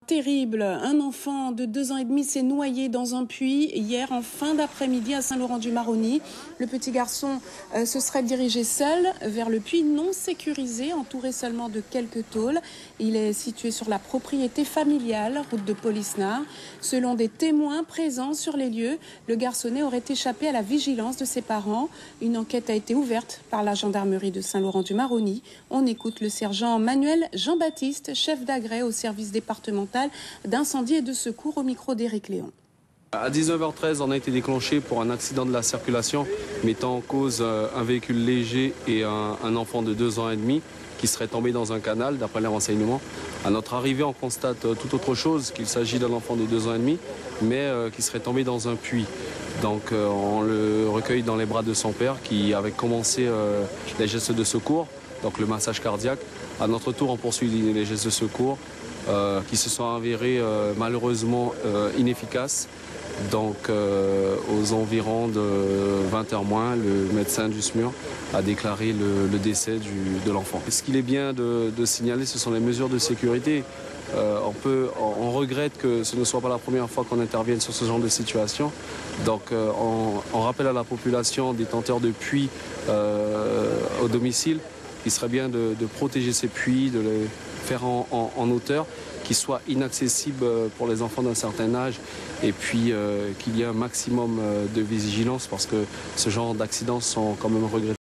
Terrible, un enfant de 2 ans et demi s'est noyé dans un puits hier en fin d'après-midi à Saint-Laurent-du-Maroni. Le petit garçon se serait dirigé seul vers le puits non sécurisé, entouré seulement de quelques tôles. Il est situé sur la propriété familiale, route de Polisnar. Selon des témoins présents sur les lieux, le garçonnet aurait échappé à la vigilance de ses parents. Une enquête a été ouverte par la gendarmerie de Saint-Laurent-du-Maroni. On écoute le sergent Manuel Jean-Baptiste, chef d'agrès au service départemental d'incendie et de secours au micro d'Éric Léon. À 19h13, on a été déclenché pour un accident de la circulation mettant en cause un véhicule léger et un enfant de 2 ans et demi qui serait tombé dans un canal, d'après les renseignements. À notre arrivée, on constate tout autre chose, qu'il s'agit d'un enfant de 2 ans et demi, mais qui serait tombé dans un puits. Donc on le recueille dans les bras de son père qui avait commencé les gestes de secours, donc le massage cardiaque. À notre tour, on poursuit les gestes de secours qui se sont avérés malheureusement inefficaces. Donc aux environs de 20h moins, le médecin du SMUR a déclaré le décès de l'enfant. Ce qu'il est bien de signaler, ce sont les mesures de sécurité. On regrette que ce ne soit pas la première fois qu'on intervienne sur ce genre de situation. Donc on rappelle à la population détenteur de puits au domicile qu'il serait bien de protéger ces puits, de les faire en hauteur, qui soient inaccessibles pour les enfants d'un certain âge, et puis qu'il y ait un maximum de vigilance parce que ce genre d'accidents sont quand même regrettables.